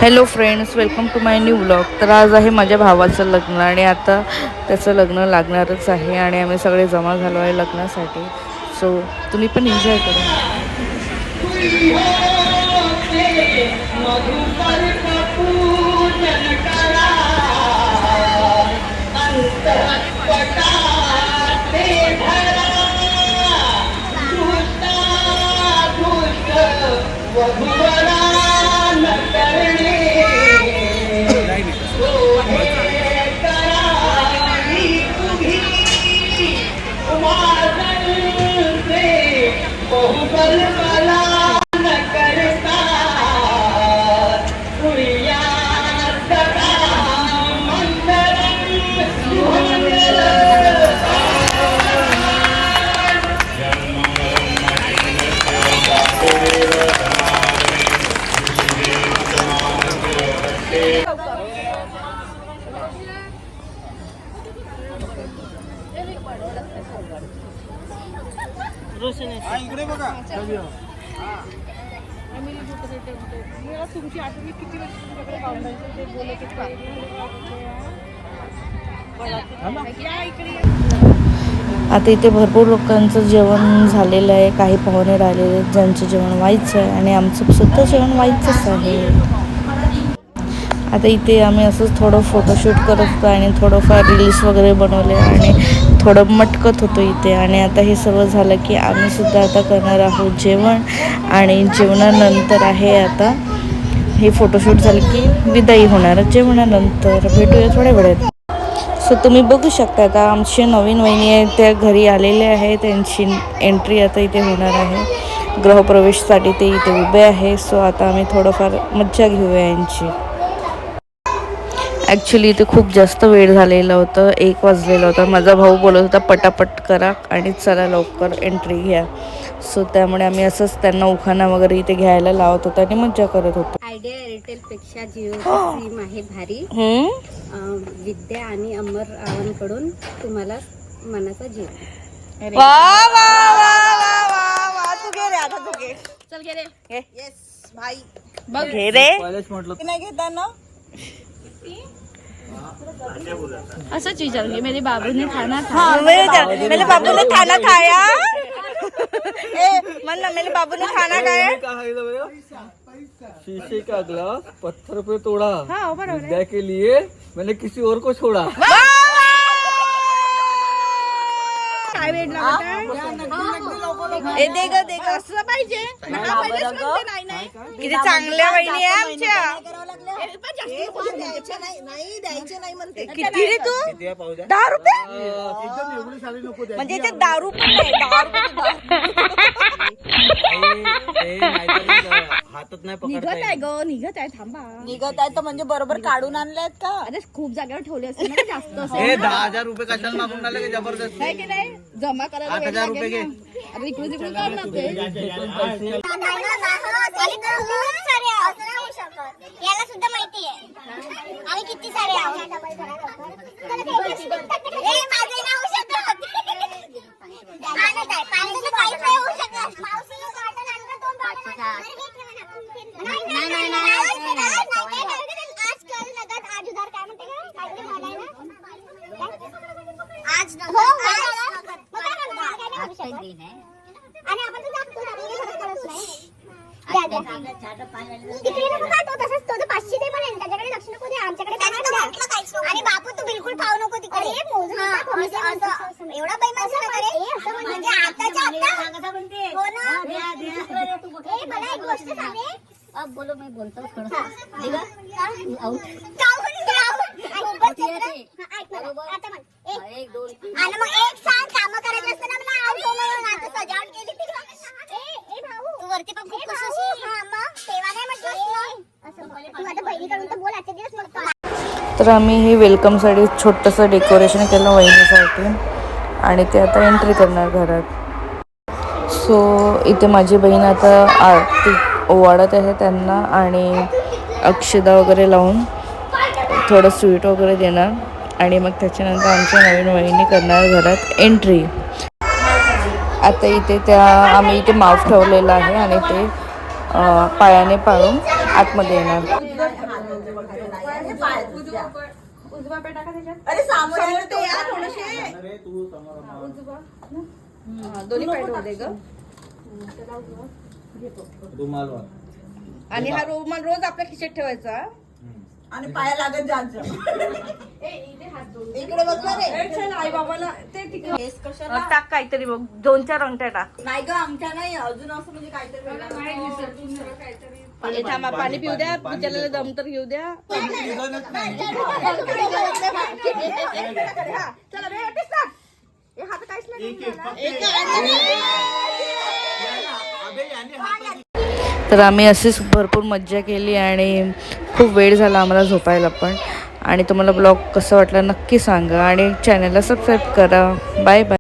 Hello friends, welcome to my new blog. तर आज आहे माझ्या भावाचं लग्न आणि आता त्याचं लग्न लागणारच आहे आणि आम्ही सगळे जमा झालो आहे लग्नासाठी. सो तुम्ही पण एन्जॉय करा. इकडे बघा. तुमची आठवणी किती वर्ष तुमच्याकडे बाउंड्रीचं ते बोलत आता इथे भरपूर लोकांचं जेवण झालेलं आहे. काही पाहुणे राहिलेले आहेत ज्यांचं जेवण व्हायचं आहे आणि आमचं सुद्धा जेवण व्हायचंच आहे. आता इथे आम्ही असंच थोडं फोटोशूट करत होतो आणि थोडंफार रील्स वगैरे बनवले आणि थोडं मटकत होतो इथे. आणि आता हे सर्व झालं की आम्ही सुद्धा आता करणार आहोत जेवण आणि जेवणानंतर आहे आता हे फोटोशूट झालं की विदाई होणार. जेवणानंतर भेटूया थोड्या वेळात. सो तुम्ही बघू शकता आता आमचे नवीन वहिनी आहेत त्या घरी आलेले आहे. त्यांची एंट्री आता इथे होणार आहे. गृहप्रवेशसाठी ते इथे उभे आहे. सो आता आम्ही थोडंफार मज्जा घेऊया यांची. ॲक्च्युली इथे खूप जास्त वेळ झालेला होतं. 1 वाजलेला होता. माझा भाऊ बोलत होता पटापट करा आणि चला लवकर एंट्री घ्या. सो त्यामुळे आम्ही असंच त्यांना उखाणा वगैरे इथे घ्यायला लावत होतो आणि मज्जा करत होतो. आयडिया एअरटेल पेक्षा जिओ सिम आहे भारी. विद्या आणि अमर रावांकडून तुम्हाला मनाचा जीव. वा वा वा वा वा. तू घे रे आता. तू घे. चल घे रे. येस भाई. बघ घे रे. नाही घेता ना. असंच विचारूंगी मेरे बाबू ने खाना मेरे बाबू ने खाना खाया. मन ना मेरे बाबू ने खाना खाया. शीशे का ग्लास पत्थर पे तोड़ा. विद्या के लिए मैंने किसी और को छोड़ा. काय वेळ दे ग असं पाहिजे. किती चांगल्या वहिनी आहे आमच्या. द्यायचे नाही म्हणते. किती रे तू? 10 रुपये म्हणजे इथे दारू पण नाही. 10 हातात नाही निघत आहे ग. निघत आहे. थांबा. निघत आहे तर म्हणजे बरोबर काढून आणलेत का? अरे खूप जागेवर ठेवले असते ना जास्त असं. 10,000 रुपये कशाला मागून आले का जबरदस्त. नाही की नाही जमा करायला 8,000 रुपये घे. अरे इकडून तिकडून काढ ना ते. याला सुद्धा माहिती आहे आम्ही किती सारे आहोत. आणि आपण तर जातो तसंच तो 500 दे पण त्याच्याकडे लक्ष नको दे. आमच्याकडे आणि बापू तू बिलकुल खाऊ नको तिकडे. एवढा बेमान म्हणजे आताच्या आता मला एक गोष्ट सांगे. अब बोलो मैं बोलता हूँ थोड़ा आणि मग एक सांग काम करायचं असतं ना मला आता सजावट केली तू वरती पण खूप खुश होशील. मग तेव्हा नाही म्हटलं तू आता बहिणीकडून तर बोल आजचे दिवस मग. तर आम्ही हे वेलकमसाठी छोटंसं डेकोरेशन केलं वहिनीसाठी आणि ते आता एंट्री करणार घरात. सो इथे माझी बहीण आता आरती ओवाळत आहे त्यांना आणि अक्षदा वगैरे लावून थोडं स्वीट वगैरे देणार आणि मग त्याच्यानंतर आमच्या नवीन वहिनी करणार घरात एंट्री. आता इथे आम्ही इथे माफ ठेवलेला आहे आणि ते पायाने पाळून आतमध्ये येणार. अरे समोर ते या थोडेसे दोन्ही पाहिजे ग. आणि हा रुमाल रोज आपल्या खिशात ठेवायचा. आणि पाया लागत जायचं. इकडे बघ रे. आई बाबाला ते टाक काहीतरी बघ 2-4 अंगठ्या टाक. नाही ग आमच्या नाही अजून असं म्हणजे काहीतरी पाणी थांबा, पाणी पिऊ द्या, बिचाराला दम तर घेऊ द्या. चला रे हात काहीच नाही. तर आम्ही अशीच भरपूर मज्जा केली आणि खूप वेळ झाला आम्हाला झोपायला पण. आणि तुम्हाला ब्लॉग कसा वाटला नक्की सांगा आणि चॅनलला सबस्क्राईब करा. Bye bye.